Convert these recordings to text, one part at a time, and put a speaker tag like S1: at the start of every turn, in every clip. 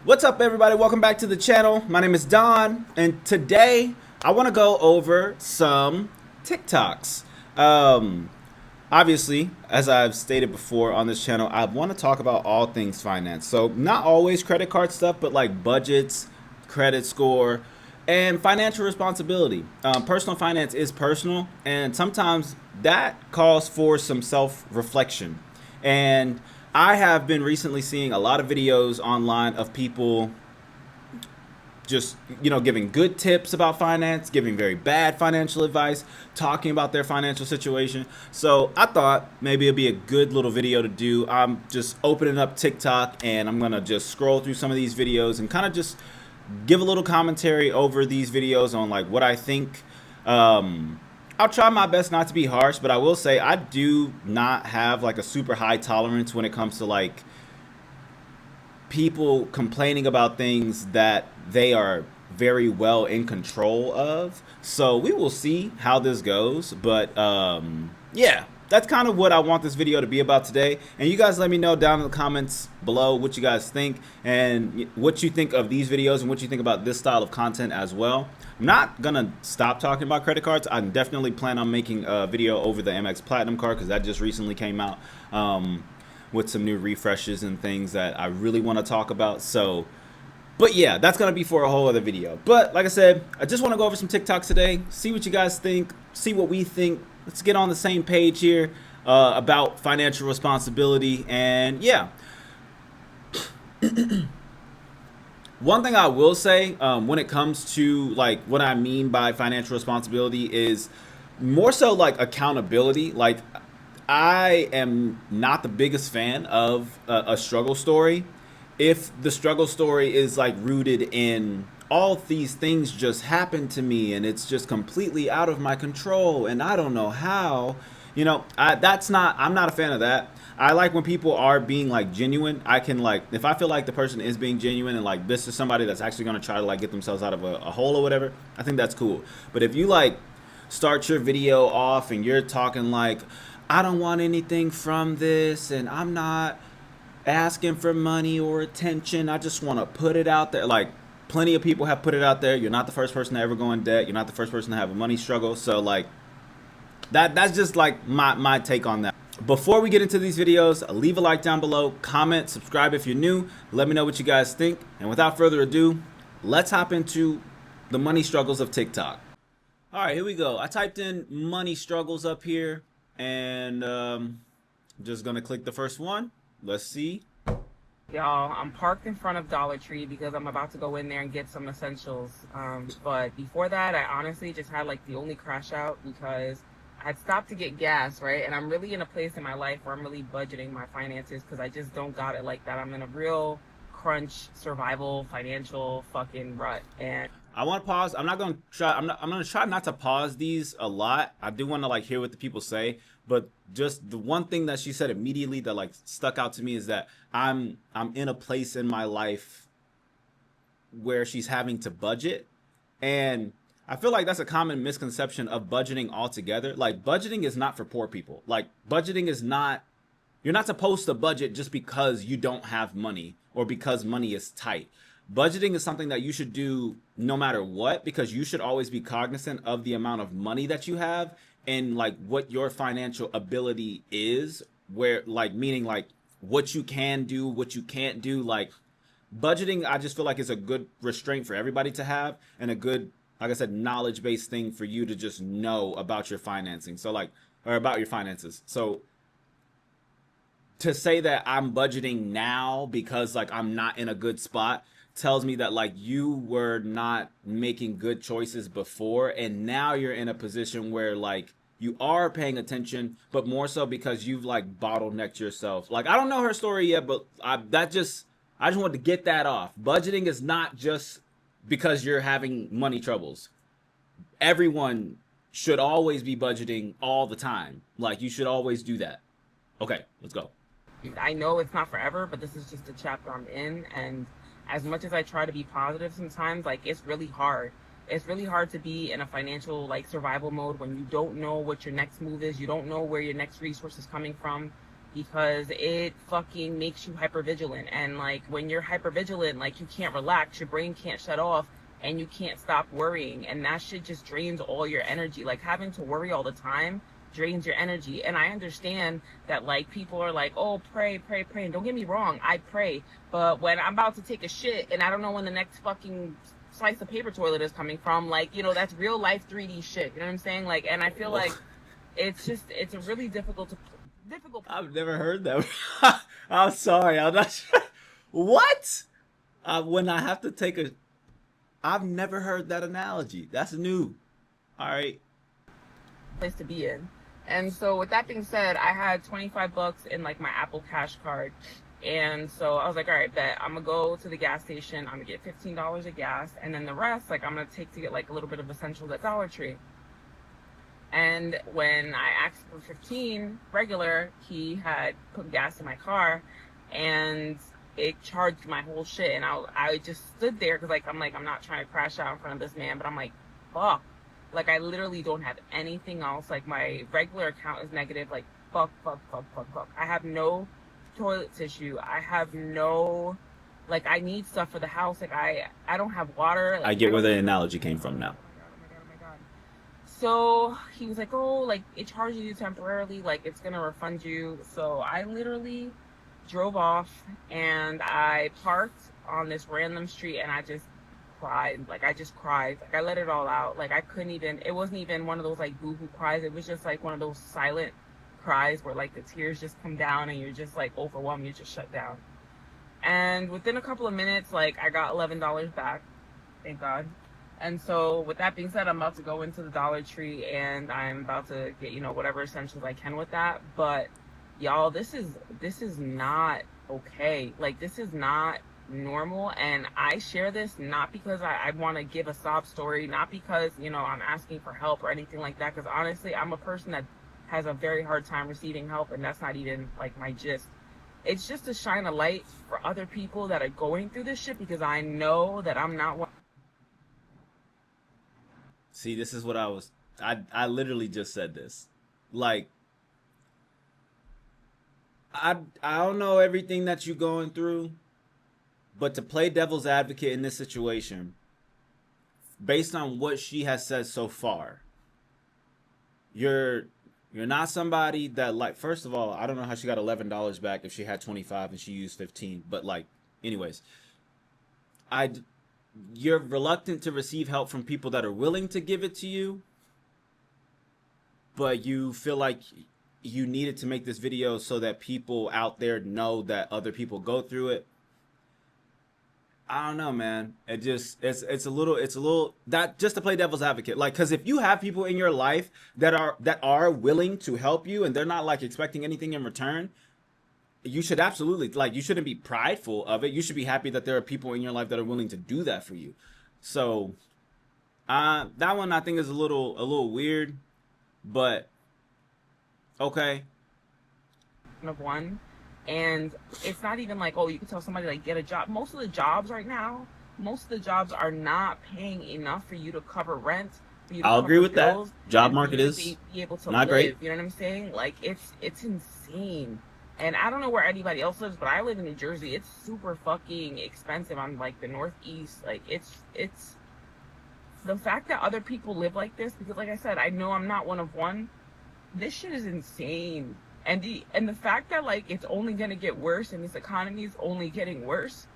S1: What's up, everybody? Welcome back to the channel. My name is Don, and today I want to go over some TikToks. Obviously, as I've stated before on this channel, I want to talk about all things finance. So not always credit card stuff, but like budgets, credit score, and financial responsibility. Personal finance is personal, and sometimes that calls for some self-reflection. And I have been recently seeing a lot of videos online of people just, giving good tips about finance, giving very bad financial advice, talking about their financial situation. So I thought maybe it'd be a good little video to do. I'm just opening up TikTok and I'm gonna just scroll through some of these videos and kind of just give a little commentary over these videos on like what I think. I'll try my best not to be harsh, but I will say I do not have like a super high tolerance when it comes to like people complaining about things that they are very well in control of. So we will see how this goes. But yeah, that's kind of what I want this video to be about today. And you guys let me know down in the comments below what you guys think and what you think of these videos and what you think about this style of content as well. I'm not gonna stop talking about credit cards. I definitely plan on making a video over the Amex Platinum card because that just recently came out with some new refreshes and things that I really want to talk about. So, but yeah, that's gonna be for a whole other video. But like I said, I just want to go over some TikToks today, see what you guys think, see what we think. Let's get on the same page here about financial responsibility. And yeah. One thing I will say when it comes to like what I mean by financial responsibility is more so like accountability. Like I am not the biggest fan of a struggle story if the struggle story is like rooted in all these things just happened to me and it's just completely out of my control and I don't know how. I'm not a fan of that. I like when people are being like genuine. I can like, if I feel like the person is being genuine and like this is somebody that's actually going to try to like get themselves out of a hole or whatever, I think that's cool. But if you like start your video off and you're talking like, I don't want anything from this and I'm not asking for money or attention, I just want to put it out there. Like plenty of people have put it out there. You're not the first person to ever go in debt. You're not the first person to have a money struggle. So like that's just like my take on that. Before we get into these videos, leave a like down below, comment, subscribe if you're new, let me know what you guys think. And without further ado, let's hop into the money struggles of TikTok. All right, here we go. I typed in money struggles up here and I'm just gonna click the first one. Let's see.
S2: Y'all, I'm parked in front of Dollar Tree because I'm about to go in there and get some essentials. But before that, I honestly just had like the only crash out because I'd stopped to get gas, right? And I'm really in a place in my life where I'm really budgeting my finances because I just don't got it like that. I'm in a real crunch, survival, financial fucking rut. And
S1: I want to pause. I'm going to try not to pause these a lot. I do want to like hear what the people say, but just the one thing that she said immediately that like stuck out to me is that I'm in a place in my life where she's having to budget. And I feel like that's a common misconception of budgeting altogether. Like budgeting is not for poor people. Like budgeting is not, you're not supposed to budget just because you don't have money or because money is tight. Budgeting is something that you should do no matter what, because you should always be cognizant of the amount of money that you have and like what your financial ability is, where like meaning like what you can do, what you can't do. Like budgeting, I just feel like is a good restraint for everybody to have and a good, like I said, knowledge-based thing for you to just know about your financing. So like, or about your finances. So to say that I'm budgeting now because like I'm not in a good spot tells me that like you were not making good choices before and now you're in a position where like you are paying attention, but more so because you've like bottlenecked yourself. Like I don't know her story yet, but I just wanted to get that off. Budgeting is not just because you're having money troubles. Everyone should always be budgeting all the time. Like you should always do that. Okay, let's go.
S2: I know it's not forever, but this is just a chapter I'm in. And as much as I try to be positive sometimes, like it's really hard. It's really hard to be in a financial like survival mode when you don't know what your next move is. You don't know where your next resource is coming from. because it fucking makes you hypervigilant. And like when you're hypervigilant, like you can't relax, your brain can't shut off, and you can't stop worrying. And that shit just drains all your energy. Like having to worry all the time drains your energy. And I understand that like people are like, oh, pray, pray, pray. And don't get me wrong, I pray. But when I'm about to take a shit and I don't know when the next fucking slice of paper toilet is coming from, like, you know, that's real life 3D shit. You know what I'm saying? Like, and I feel like it's a really difficult.
S1: I've never heard that. I'm sorry. I'm not sure. What? When I have to take a. I've never heard that analogy. That's new. All right.
S2: Place to be in. And so with that being said, I had $25 in like my Apple Cash card. And so I was like, all right, bet I'm gonna go to the gas station. I'm gonna get $15 of gas, and then the rest, like, I'm gonna take to get like a little bit of essentials at Dollar Tree. And when I asked for 15 regular, he had put gas in my car, and it charged my whole shit. And I just stood there because like I'm not trying to crash out in front of this man, but I'm like, fuck. Like I literally don't have anything else. Like my regular account is negative. Like fuck. I have no toilet tissue. I have no, like, I need stuff for the house. Like I don't have water. Like,
S1: I get where the analogy came from now.
S2: Oh my God. So he was like, oh, like it charges you temporarily, like it's gonna refund you. So I literally drove off and I parked on this random street and I just cried. Like I just cried. Like I let it all out. Like I couldn't even, it wasn't even one of those like boohoo cries. It was just like one of those silent cries where like the tears just come down and you're just like overwhelmed, you just shut down. And within a couple of minutes, like I got $11 back, thank God. And so with that being said, I'm about to go into the Dollar Tree and I'm about to get, you know, whatever essentials I can with that. But y'all, this is not okay. Like this is not normal. And I share this not because I want to give a sob story, not because, you know, I'm asking for help or anything like that. Because honestly, I'm a person that has a very hard time receiving help, and that's not even like my gist. It's just to shine a light for other people that are going through this shit, because I know that I'm not one.
S1: See, this is what I literally just said this. Like, I don't know everything that you're going through, but to play devil's advocate in this situation, based on what she has said so far, you're not somebody that, like, first of all, I don't know how she got $11 back if she had 25 and she used 15, but like, anyways, you're reluctant to receive help from people that are willing to give it to you, but you feel like you needed to make this video so that people out there know that other people go through it. I don't know, man. It's a little that, just to play devil's advocate, like, because if you have people in your life that are willing to help you and they're not like expecting anything in return, you should absolutely, like, you shouldn't be prideful of it. You should be happy that there are people in your life that are willing to do that for you. So that one I think is a little weird, but okay.
S2: Of one. And it's not even like, oh, you can tell somebody like get a job. Most of the jobs right now, are not paying enough for you to cover rent.
S1: I'll agree with that. Job market is
S2: be able to
S1: not
S2: live,
S1: great.
S2: You know what I'm saying? Like it's insane. And I don't know where anybody else lives, but I live in New Jersey. It's super fucking expensive on like the Northeast. Like it's the fact that other people live like this, because like I said, I know I'm not one of one. This shit is insane. And the fact that like it's only gonna get worse and this economy is only getting worse,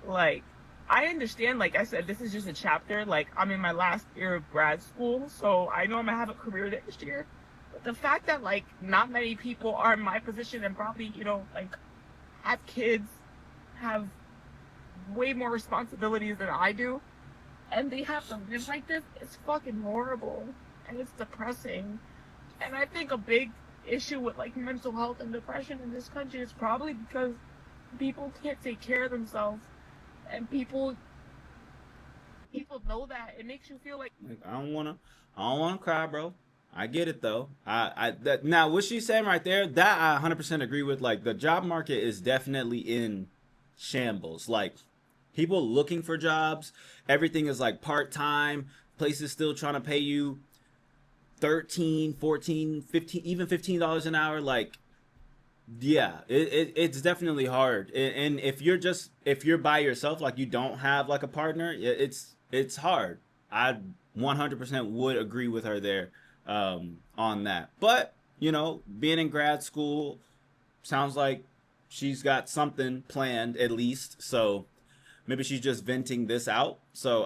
S2: like I understand, like I said, this is just a chapter. Like I'm in my last year of grad school, so I know I'm gonna have a career next year. But the fact that like not many people are in my position and probably, you know, like have kids, have way more responsibilities than I do, and they have to live like this, it's fucking horrible and it's depressing. And I think a big issue with like mental health and depression in this country is probably because people can't take care of themselves, and people know that. It makes you feel like
S1: I don't wanna cry, bro. I get it though. Now what she's saying right there, that I 100% agree with. Like the job market is definitely in shambles. Like people looking for jobs, everything is like part-time. Places still trying to pay you 13, 14, 15, even $15 an hour. Like Yeah, it's definitely hard. And if you're by yourself, like you don't have like a partner, it's hard. I 100% would agree with her there on that. But, you know, being in grad school sounds like she's got something planned at least. So maybe she's just venting this out. So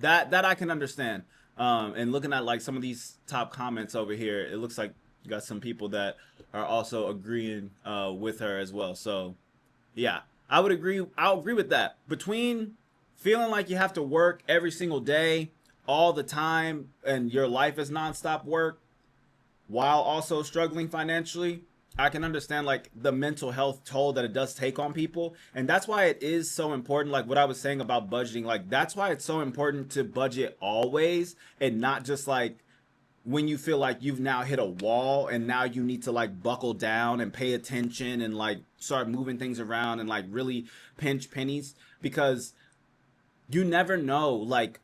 S1: that I can understand. And looking at like some of these top comments over here, it looks like you got some people that are also agreeing with her as well. So yeah, I would agree. I'll agree with that. Between feeling like you have to work every single day, all the time, and your life is nonstop work, while also struggling financially, I can understand like the mental health toll that it does take on people. And that's why it is so important, like what I was saying about budgeting, like that's why it's so important to budget always, and not just like when you feel like you've now hit a wall and now you need to like buckle down and pay attention and like start moving things around and like really pinch pennies, because you never know like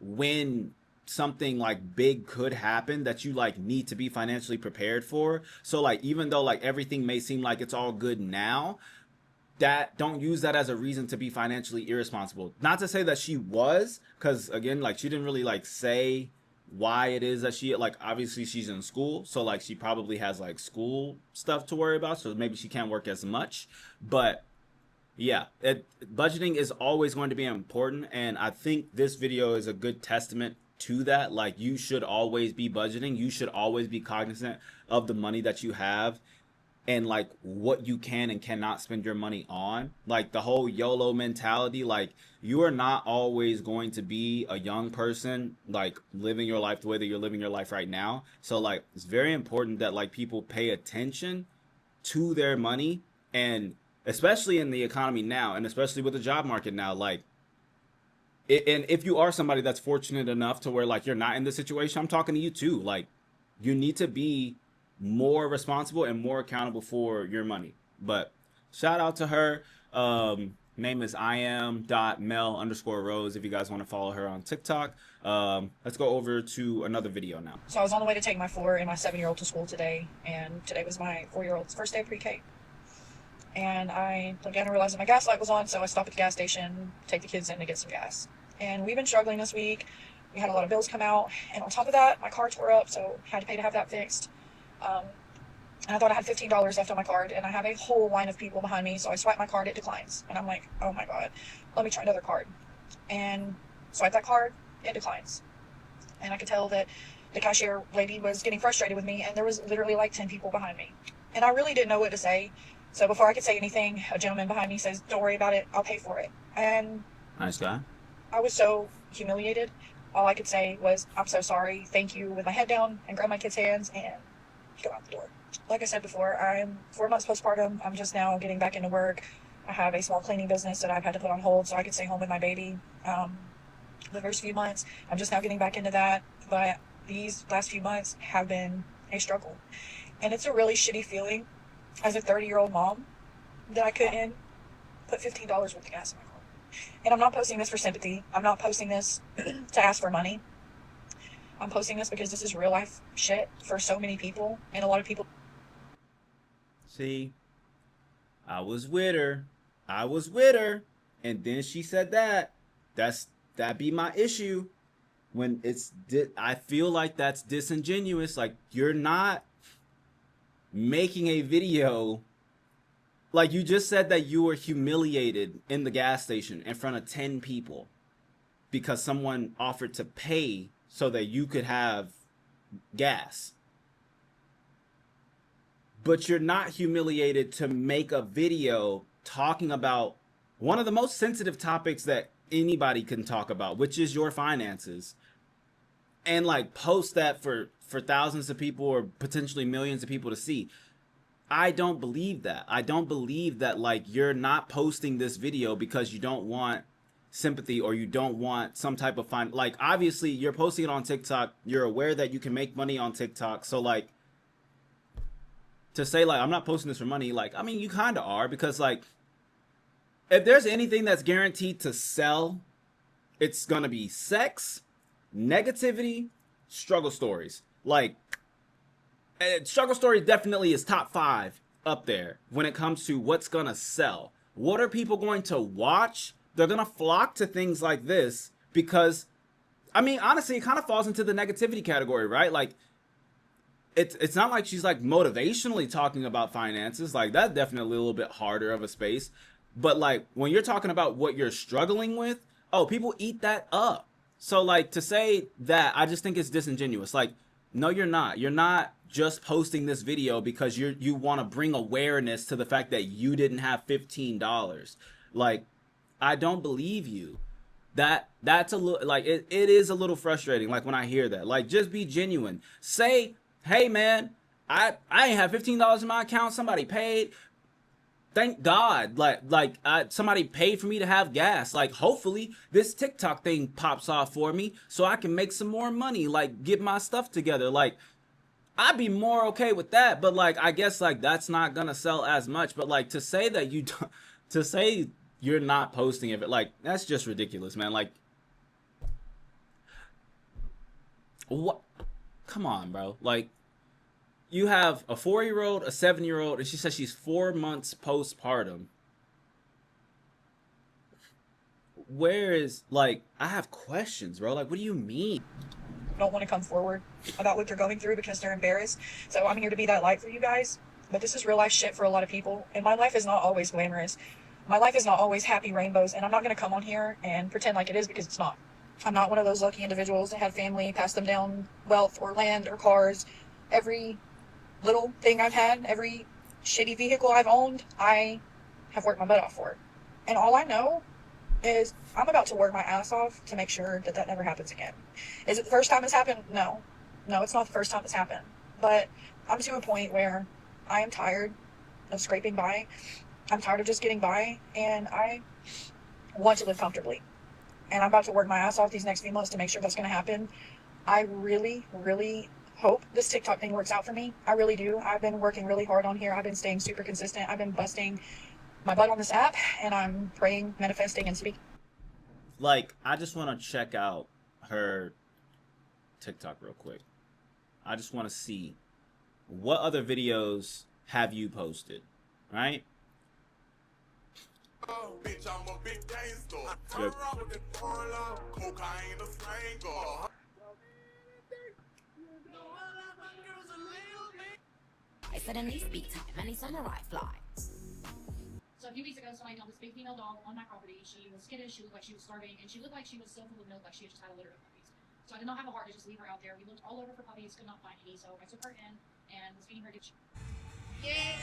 S1: when something like big could happen that you like need to be financially prepared for. So like even though like everything may seem like it's all good now, that don't use that as a reason to be financially irresponsible. Not to say that she was, because again, like she didn't really like say why it is that she like, obviously she's in school, so like she probably has like school stuff to worry about, so maybe she can't work as much. But yeah, budgeting is always going to be important, and I think this video is a good testament to that. Like, you should always be budgeting. You should always be cognizant of the money that you have and like what you can and cannot spend your money on. Like the whole YOLO mentality, like you are not always going to be a young person like living your life the way that you're living your life right now. So like it's very important that like people pay attention to their money, and especially in the economy now, and especially with the job market now, like and if you are somebody that's fortunate enough to where like you're not in this situation, I'm talking to you too. Like you need to be more responsible and more accountable for your money. But shout out to her. Name is iam.mel_rose if you guys want to follow her on TikTok. Let's go over to another video now.
S3: So I was on the way to take my 4 and my 7-year-old to school today, and today was my 4-year-old's first day of pre-K. And I again realized that my gas light was on, so I stopped at the gas station, take the kids in to get some gas. And we've been struggling this week. We had a lot of bills come out, and on top of that, my car tore up, so I had to pay to have that fixed. And I thought I had $15 left on my card, and I have a whole line of people behind me, so I swipe my card, it declines. And I'm like, oh my god, let me try another card. And swipe that card, it declines. And I could tell that the cashier lady was getting frustrated with me, and there was literally like 10 people behind me. And I really didn't know what to say. So before I could say anything, a gentleman behind me says, don't worry about it, I'll pay for it. And
S1: Nice guy.
S3: I was so humiliated. All I could say was, I'm so sorry, thank you, with my head down, and grab my kid's hands and go out the door. Like I said before, I'm 4 months postpartum. I'm just now getting back into work. I have a small cleaning business that I've had to put on hold so I could stay home with my baby the first few months. I'm just now getting back into that. But these last few months have been a struggle. And it's a really shitty feeling as a 30-year-old mom that I couldn't put $15 worth of gas in my car. And I'm not posting this for sympathy. I'm not posting this to ask for money. I'm posting this because this is real life shit for so many people. And a lot of people...
S1: See, I was with her. I was with her. And then she said that. That be my issue. When I feel like that's disingenuous. Like, you're not making a video. Like, you just said that you were humiliated in the gas station in front of 10 people because someone offered to pay so that you could have gas. But you're not humiliated to make a video talking about one of the most sensitive topics that anybody can talk about, which is your finances, and like post that for thousands of people or potentially millions of people to see. I don't believe that. I don't believe that like you're not posting this video because you don't want sympathy or you don't want some type of fun. Like, obviously you're posting it on TikTok. You're aware that you can make money on TikTok. So like, to say like I'm not posting this for money, like, I mean, you kind of are, because like if there's anything that's guaranteed to sell, it's gonna be sex, negativity, struggle stories. Like, struggle story definitely is top 5 up there when it comes to what's gonna sell. What are people going to watch? They're gonna flock to things like this because, I mean, honestly, it kind of falls into the negativity category, right? Like, it's not like she's like motivationally talking about finances. Like, that's definitely a little bit harder of a space. But like when you're talking about what you're struggling with, oh, people eat that up. So like to say that, I just think it's disingenuous. Like, no, you're not. You're not just posting this video because you want to bring awareness to the fact that you didn't have $15. Like, I don't believe you. That's a little like it is a little frustrating. Like when I hear that, like just be genuine. Say, hey man, I ain't have $15 in my account. Somebody paid. Thank God, somebody paid for me to have gas. Like, hopefully this TikTok thing pops off for me so I can make some more money, like get my stuff together. Like, I'd be more okay with that. But like, I guess like that's not gonna sell as much. But like to say that you don't, to say you're not posting it, like that's just ridiculous, man. Like, what? Come on, bro. Like, you have a 4-year-old, a 7-year-old, and she says she's 4 months postpartum. Where is, like, I have questions, bro. Like, what do you mean?
S3: Don't want to come forward about what they're going through because they're embarrassed. So I'm here to be that light for you guys. But this is real life shit for a lot of people. And my life is not always glamorous. My life is not always happy rainbows. And I'm not going to come on here and pretend like it is because it's not. I'm not one of those lucky individuals that had family pass them down wealth or land or cars. Every little thing I've had, every shitty vehicle I've owned, I have worked my butt off for. And all I know is I'm about to work my ass off to make sure that that never happens again. Is it the first time it's happened? No. No, it's not the first time it's happened. But I'm to a point where I am tired of scraping by. I'm tired of just getting by, and I want to live comfortably. And I'm about to work my ass off these next few months to make sure that's going to happen. I really, really hope this TikTok thing works out for me. I really do. I've been working really hard on here. I've been staying super consistent. I've been busting my butt on this app, and I'm praying, manifesting, and speaking.
S1: Like, I just want to check out her TikTok real quick. I just want to see what other videos have you posted, right?
S4: Oh, bitch, I'm a big gangster.
S1: Yep.
S4: Around with the cocaine, a strangle.
S5: I said in these speak time, many samurai fly.
S6: So a few weeks ago, somebody dumped this big female dog on my property. She was skittish, she looked like she was starving, and she looked like she was so full of milk, like she had just had a litter of puppies. So I did not have a heart to just leave her out there. We looked all over for puppies, could not find any, so I took her in and was feeding her.
S7: Yeah,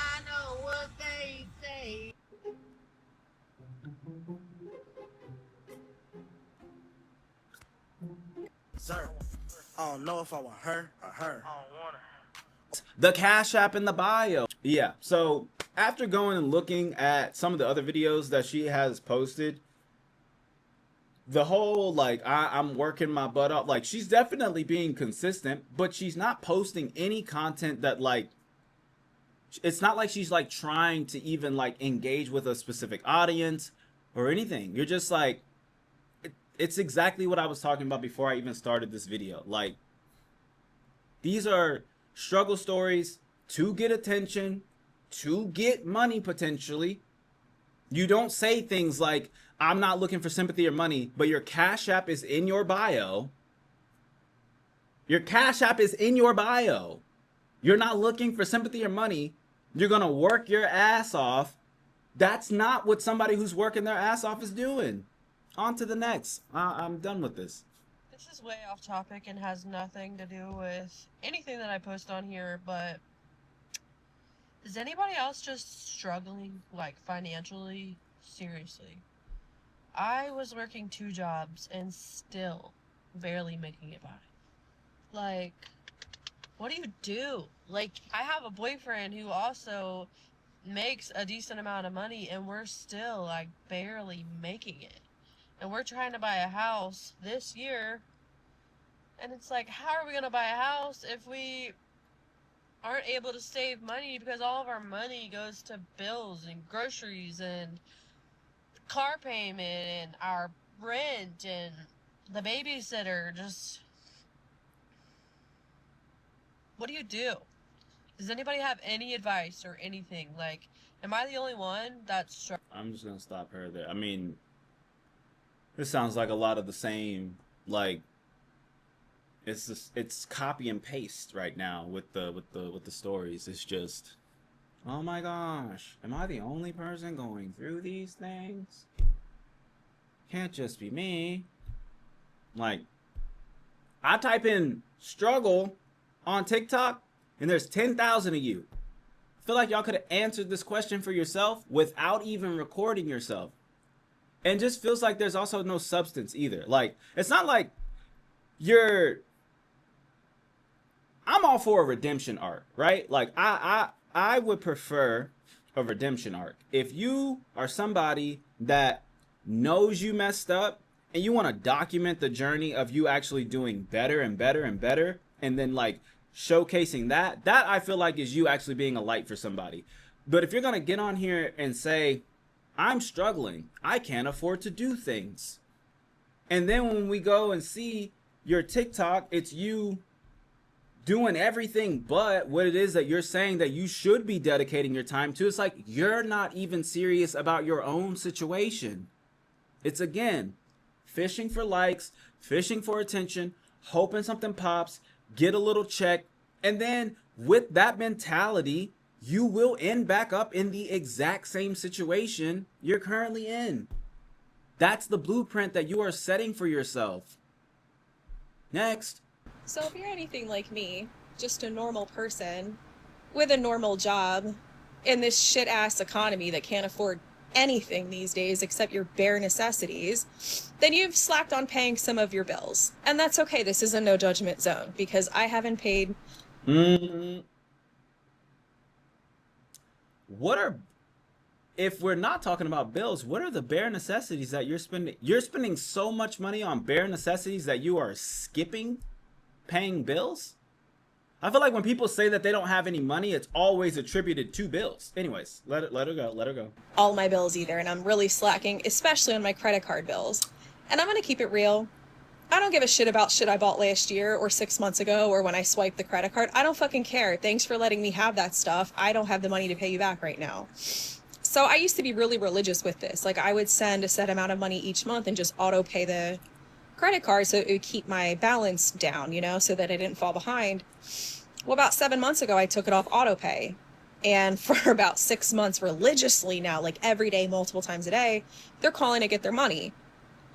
S7: I know what they say.
S8: Sir, I don't know if I want her or her.
S7: I don't want her.
S1: The Cash App in the bio. Yeah, so after going and looking at some of the other videos that she has posted, the whole like I'm working my butt off, like she's definitely being consistent, but she's not posting any content that like, it's not like she's like trying to even like engage with a specific audience or anything. You're just like, it's exactly what I was talking about before I even started this video. Like, these are struggle stories to get attention, to get money potentially. You don't say things like, I'm not looking for sympathy or money, but your Cash App is in your bio. Your Cash App is in your bio. You're not looking for sympathy or money. You're gonna work your ass off. That's not what somebody who's working their ass off is doing. On to the next. I'm done with this.
S9: This is way off topic and has nothing to do with anything that I post on here, but is anybody else just struggling, like, financially? Seriously. I was working 2 jobs and still barely making it by. Like, what do you do? Like, I have a boyfriend who also makes a decent amount of money and we're still, like, barely making it. And we're trying to buy a house this year. And it's like, how are we going to buy a house if we aren't able to save money because all of our money goes to bills and groceries and car payment and our rent and the babysitter? Just, what do you do? Does anybody have any advice or anything? Like, am I the only one that's struggling?
S1: I'm just gonna stop her there. I mean, this sounds like a lot of the same. Like, it's copy and paste right now with the stories. It's just, oh my gosh, am I the only person going through these things? Can't just be me. Like, I type in struggle on TikTok and there's 10,000 of you. I feel like y'all could have answered this question for yourself without even recording yourself. And just feels like there's also no substance either. Like, it's not like I'm all for a redemption arc, right? Like, I would prefer a redemption arc. If you are somebody that knows you messed up and you want to document the journey of you actually doing better and better and better, and then like showcasing that I feel like is you actually being a light for somebody. But if you're gonna get on here and say, I'm struggling, I can't afford to do things, and then when we go and see your TikTok, it's you doing everything but what it is that you're saying that you should be dedicating your time to, it's like you're not even serious about your own situation. It's, again, fishing for likes, fishing for attention, hoping something pops, get a little check, and then with that mentality, you will end back up in the exact same situation you're currently in. That's the blueprint that you are setting for yourself. Next.
S10: So if you're anything like me, just a normal person with a normal job in this shit-ass economy that can't afford anything these days except your bare necessities, then you've slacked on paying some of your bills. And that's okay. This is a no judgment zone because I haven't paid.
S1: If we're not talking about bills, what are the bare necessities that you're spending? You're spending so much money on bare necessities that you are skipping paying bills? I feel like when people say that they don't have any money, it's always attributed to bills. Anyways, let her go.
S10: All my bills either, and I'm really slacking, especially on my credit card bills. And I'm gonna keep it real. I don't give a shit about shit I bought last year or 6 months ago or when I swiped the credit card. I don't fucking care. Thanks for letting me have that stuff. I don't have the money to pay you back right now. So I used to be really religious with this. Like, I would send a set amount of money each month and just auto pay the credit card so it would keep my balance down, you know, so that I didn't fall behind. Well, about 7 months ago, I took it off auto pay. And for about 6 months religiously now, like every day, multiple times a day, they're calling to get their money.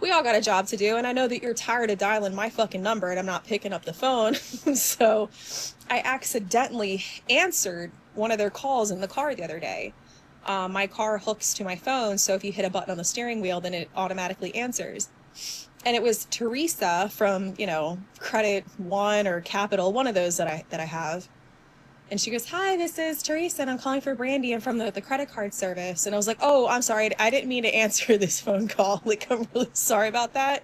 S10: We all got a job to do, and I know that you're tired of dialing my fucking number and I'm not picking up the phone. So I accidentally answered one of their calls in the car the other day. My car hooks to my phone, so if you hit a button on the steering wheel, then it automatically answers. And it was Teresa from, you know, Credit One or Capital, one of those that I have. And she goes, "Hi, this is Teresa, and I'm calling for Brandy. I'm from the credit card service." And I was like, "Oh, I'm sorry. I didn't mean to answer this phone call. Like, I'm really sorry about that.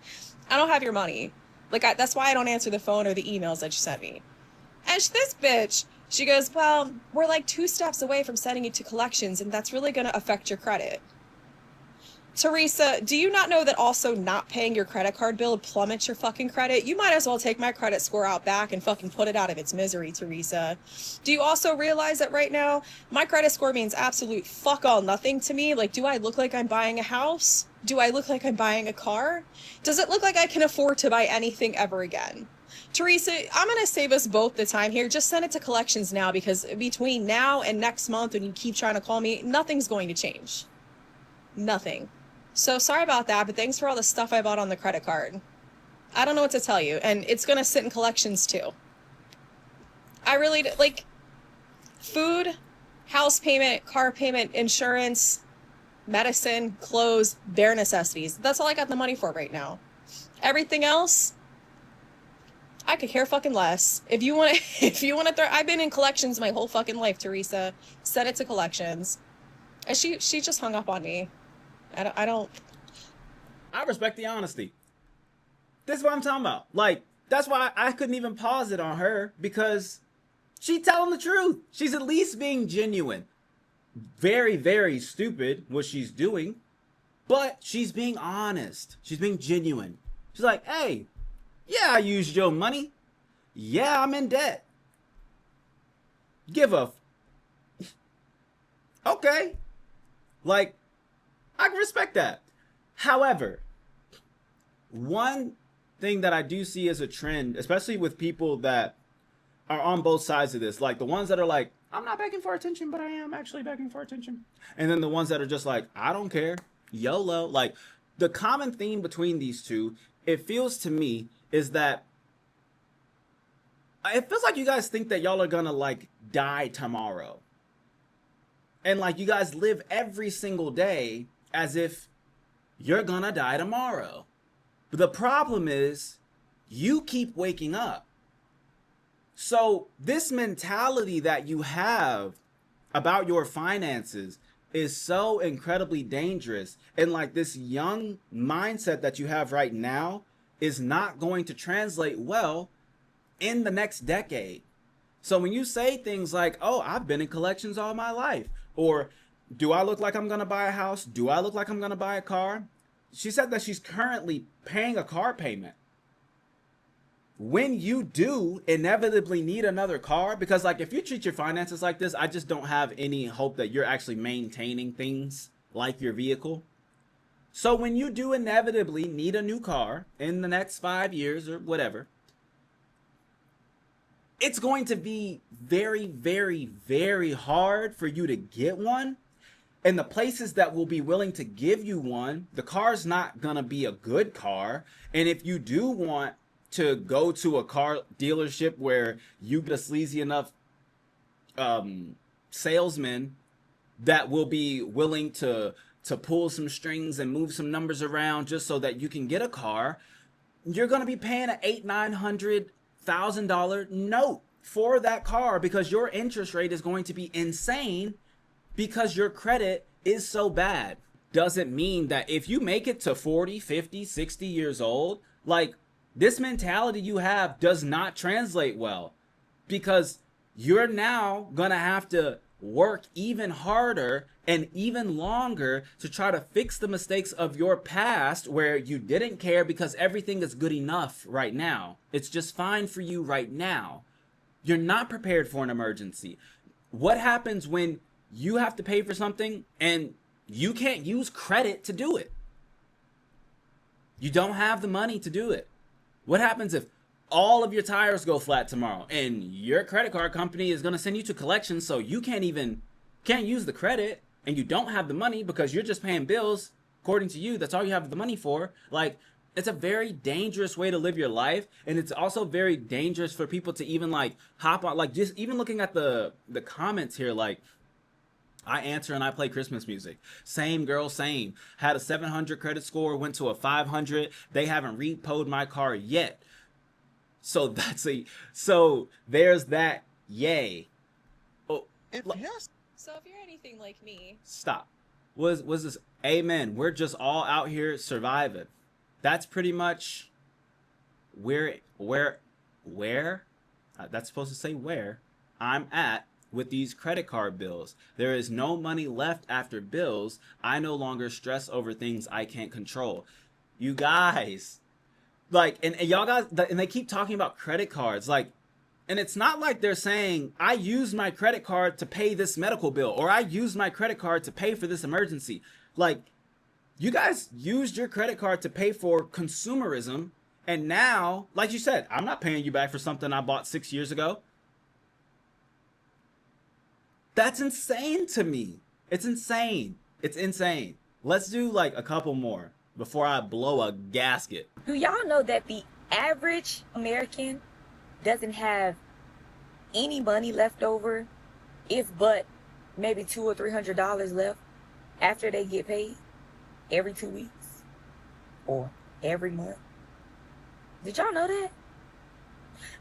S10: I don't have your money. Like, that's why I don't answer the phone or the emails that you sent me." And this bitch, she goes, "Well, we're like 2 steps away from sending you to collections, and that's really going to affect your credit." Teresa, do you not know that also not paying your credit card bill plummets your fucking credit? You might as well take my credit score out back and fucking put it out of its misery, Teresa. Do you also realize that right now, my credit score means absolute fuck all nothing to me? Like, do I look like I'm buying a house? Do I look like I'm buying a car? Does it look like I can afford to buy anything ever again? Teresa, I'm going to save us both the time here. Just send it to collections now, because between now and next month when you keep trying to call me, nothing's going to change. Nothing. So sorry about that, but thanks for all the stuff I bought on the credit card. I don't know what to tell you, and it's going to sit in collections too. I really, like, food, house payment, car payment, insurance, medicine, clothes, bare necessities. That's all I got the money for right now. Everything else, I could care fucking less. If you want to throw, I've been in collections my whole fucking life, Teresa. Send it to collections. And she just hung up on me.
S1: I respect the honesty. This is what I'm talking about. Like, that's why I couldn't even pause it on her, because she's telling the truth. She's at least being genuine. Very, very stupid what she's doing, but she's being honest. She's being genuine. She's like, "Hey, yeah, I used your money. Yeah, I'm in debt. give a okay. Like, I can respect that. However, one thing that I do see as a trend, especially with people that are on both sides of this, like the ones that are like, I'm not begging for attention, but I am actually begging for attention. And then the ones that are just like, I don't care, YOLO. Like, the common theme between these two, it feels to me, is that it feels like you guys think that y'all are gonna like die tomorrow. And like you guys live every single day as if you're gonna die tomorrow. But the problem is you keep waking up. So this mentality that you have about your finances is so incredibly dangerous. And like this young mindset that you have right now is not going to translate well in the next decade. So when you say things like, oh, I've been in collections all my life, or do I look like I'm gonna buy a house? Do I look like I'm gonna buy a car? She said that she's currently paying a car payment. When you do inevitably need another car, because like if you treat your finances like this, I just don't have any hope that you're actually maintaining things like your vehicle. So when you do inevitably need a new car in the next 5 years or whatever, it's going to be very, very, very hard for you to get one. And the places that will be willing to give you one, the car's not going to be a good car. And if you do want to go to a car dealership where you get a sleazy enough salesman that will be willing to pull some strings and move some numbers around just so that you can get a car, you're going to be paying an $800,000-$900,000 note for that car because your interest rate is going to be insane because your credit is so bad. Doesn't mean that if you make it to 40, 50, 60 years old, like this mentality you have does not translate well because you're now going to have to work even harder and even longer to try to fix the mistakes of your past where you didn't care because everything is good enough right now. It's just fine for you right now. You're not prepared for an emergency. What happens when you have to pay for something and you can't use credit to do it? You don't have the money to do it. What happens if all of your tires go flat tomorrow and your credit card company is going to send you to collections so you can't use the credit and you don't have the money because you're just paying bills? According to you, that's all you have the money for. Like, it's a very dangerous way to live your life, and it's also very dangerous for people to even like hop on, like just even looking at the comments here, like I answer and I play Christmas music. Same girl, same. Had a 700 credit score, went to a 500. They haven't repoed my car yet. So so there's that. Yay. Oh,
S10: yes. So if you're anything like me,
S1: stop. Was this? Amen. We're just all out here surviving. That's pretty much where that's supposed to say where I'm at with these credit card bills. There is no money left after bills. I no longer stress over things I can't control. You guys, like, and y'all guys, and they keep talking about credit cards, like, and it's not like they're saying, I used my credit card to pay this medical bill, or I used my credit card to pay for this emergency. Like, you guys used your credit card to pay for consumerism, and now, like you said, I'm not paying you back for something I bought 6 years ago. That's insane to me. It's insane. It's insane. Let's do like a couple more before I blow a gasket.
S11: Do y'all know that the average American doesn't have any money left over, if but maybe $200 or $300 left after they get paid every 2 weeks or every month? Did y'all know that?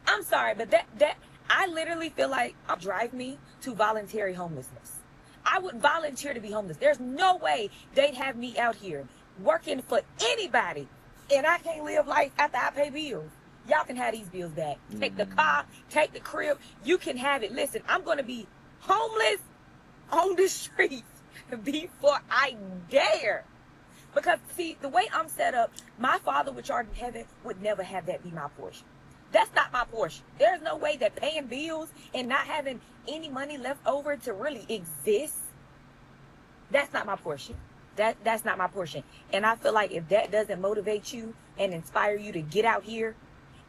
S11: I'm sorry, but that I literally feel like it'll drive me to voluntary homelessness. I would volunteer to be homeless. There's no way they'd have me out here working for anybody and I can't live life after I pay bills. Y'all can have these bills back. Take the car, take the crib. You can have it. Listen, I'm going to be homeless on the streets before I dare. Because, see, the way I'm set up, my Father which art in heaven would never have that be my portion. That's not my portion. There's no way that paying bills and not having any money left over to really exist, that's not my portion. That's not my portion. And I feel like if that doesn't motivate you and inspire you to get out here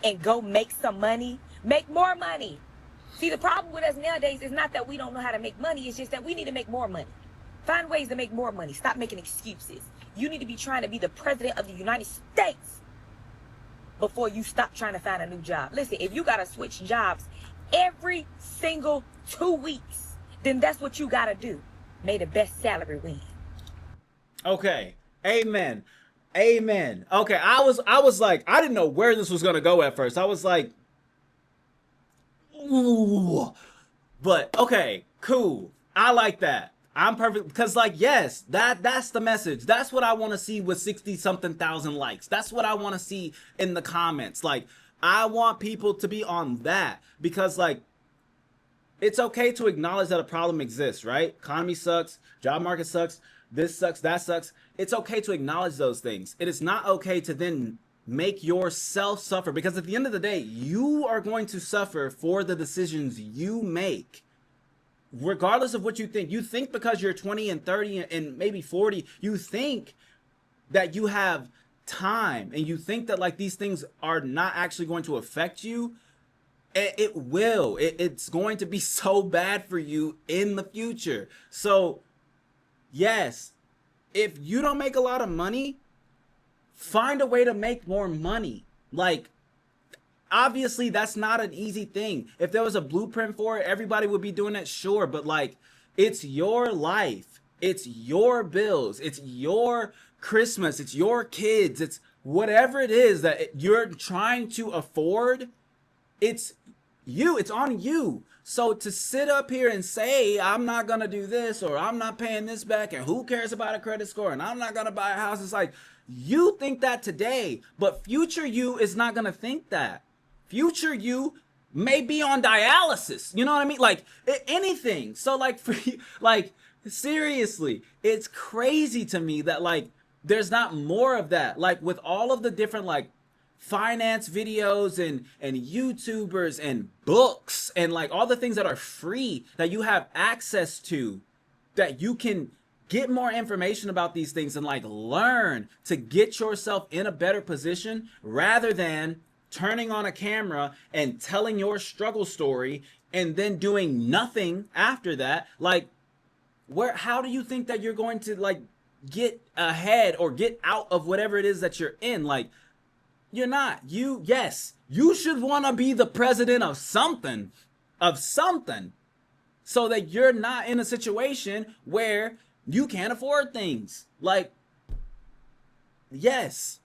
S11: and go make some money, make more money. See, the problem with us nowadays is not that we don't know how to make money. It's just that we need to make more money. Find ways to make more money. Stop making excuses. You need to be trying to be the president of the United States before you stop trying to find a new job. Listen, if you got to switch jobs every single 2 weeks, then that's what you got to do. May the best salary win.
S1: Okay. Amen. Amen. Okay, I was like, I didn't know where this was gonna go at first. I was like, ooh. But okay, cool. I like that. I'm perfect because, like, yes, that's the message. That's what I want to see with 60-something thousand likes. That's what I want to see in the comments. Like, I want people to be on that because, like, it's okay to acknowledge that a problem exists, right? Economy sucks, job market sucks, this sucks, that sucks. It's okay to acknowledge those things. It is not okay to then make yourself suffer because at the end of the day, you are going to suffer for the decisions you make. Regardless of what you think because you're 20 and 30 and maybe 40, you think that you have time and you think that like these things are not actually going to affect you. It will. It's going to be so bad for you in the future. So, yes, if you don't make a lot of money, find a way to make more money. Like, obviously, that's not an easy thing. If there was a blueprint for it, everybody would be doing it, sure. But, like, it's your life. It's your bills. It's your Christmas. It's your kids. It's whatever it is that you're trying to afford. It's you. It's on you. So to sit up here and say, I'm not going to do this or I'm not paying this back and who cares about a credit score and I'm not going to buy a house. It's like, you think that today, but future you is not going to think that. Future you may be on dialysis. You know what I mean? Like anything. So like, for you, like seriously, it's crazy to me that like, there's not more of that. Like with all of the different like finance videos and YouTubers and books and like all the things that are free that you have access to, that you can get more information about these things and like learn to get yourself in a better position rather than turning on a camera and telling your struggle story and then doing nothing after that. Like how do you think that you're going to like get ahead or get out of whatever it is that you're in? Like, you're not. Yes, you should want to be the president of something, so that you're not in a situation where you can't afford things. Like, yes,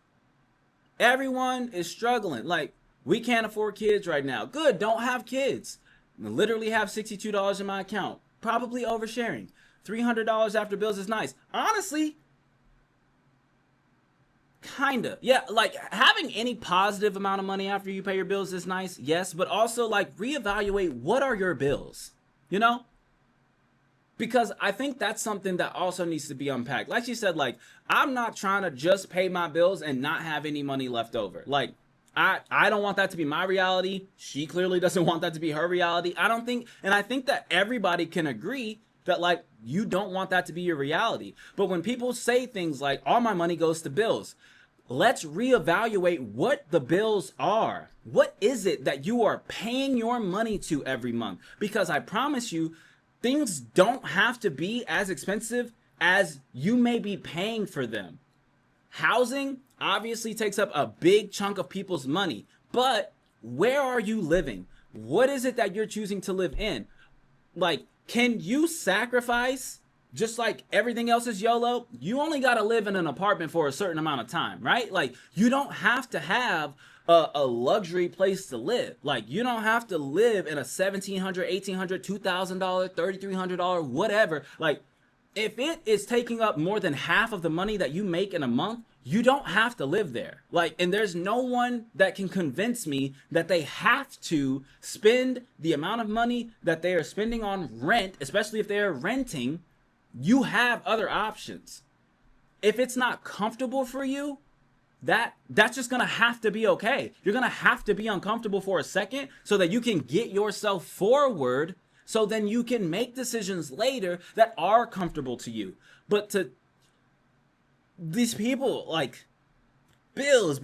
S1: everyone is struggling. Like, we can't afford kids right now. Good, don't have kids. I literally have $62 in my account. Probably oversharing. $300 after bills is nice. Honestly, kinda. Yeah, like having any positive amount of money after you pay your bills is nice, yes, but also like reevaluate what are your bills, you know? Because I think that's something that also needs to be unpacked. Like she said, like, I'm not trying to just pay my bills and not have any money left over. Like, I don't want that to be my reality. She clearly doesn't want that to be her reality. I think that everybody can agree that like you don't want that to be your reality. But when people say things like all my money goes to bills, let's reevaluate what the bills are. What is it that you are paying your money to every month? Because I promise you, things don't have to be as expensive as you may be paying for them. Housing obviously takes up a big chunk of people's money, but where are you living? What is it that you're choosing to live in? Like, can you sacrifice just like everything else is YOLO? You only got to live in an apartment for a certain amount of time, right? Like, you don't have to have a luxury place to live. Like, you don't have to live in a $1,700, $1,800, $2,000, $3,300, whatever. Like, if it is taking up more than half of the money that you make in a month, you don't have to live there. Like, and there's no one that can convince me that they have to spend the amount of money that they are spending on rent, especially if they're renting. You have other options. If it's not comfortable for you, that's just gonna have to be okay. You're gonna have to be uncomfortable for a second so that you can get yourself forward, so then you can make decisions later that are comfortable to you. But to these people, like, bills.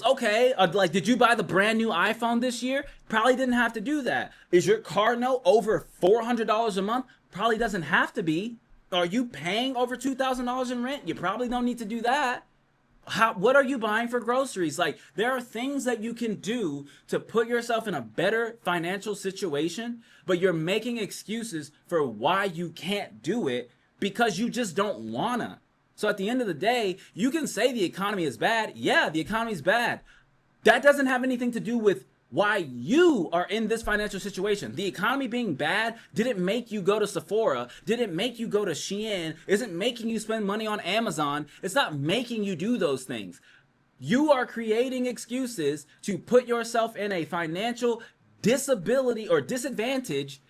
S1: Okay, like, did you buy the brand new iPhone this year? Probably didn't have to do that. Is your car note over $400 a month? Probably doesn't have to be. Are you paying over $2,000 in rent? You probably don't need to do that. What are you buying for groceries? Like, there are things that you can do to put yourself in a better financial situation, but you're making excuses for why you can't do it because you just don't wanna. So at the end of the day, you can say the economy is bad. Yeah, the economy is bad. That doesn't have anything to do with why you are in this financial situation. The economy being bad didn't make you go to Sephora, didn't make you go to Shein, isn't making you spend money on Amazon. It's not making you do those things. You are creating excuses to put yourself in a financial disability or disadvantage,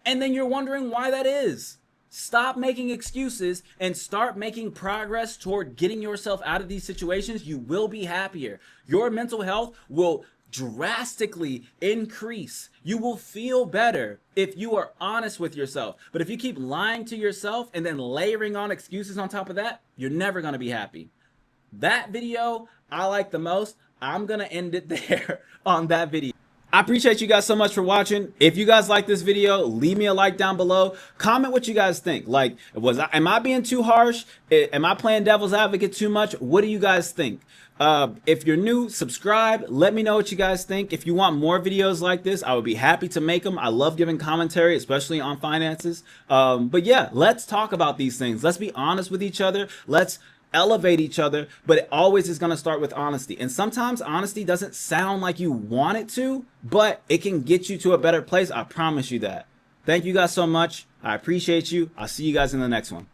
S1: and then you're wondering why that is. Stop making excuses and start making progress toward getting yourself out of these situations. You will be happier. Your mental health will drastically increase. You will feel better if you are honest with yourself. But if you keep lying to yourself and then layering on excuses on top of that, you're never going to be happy. That video I like the most. I'm going to end it there on that video. I appreciate you guys so much for watching. If you guys like this video, leave me a like down below. Comment what you guys think. Like, am I being too harsh? Am I playing devil's advocate too much? What do you guys think? If you're new, subscribe. Let me know what you guys think. If you want more videos like this, I would be happy to make them. I love giving commentary, especially on finances. But yeah, let's talk about these things. Let's be honest with each other. Let's elevate each other, but it always is going to start with honesty. And sometimes honesty doesn't sound like you want it to, but it can get you to a better place. I promise you that. Thank you guys so much. I appreciate you. I'll see you guys in the next one.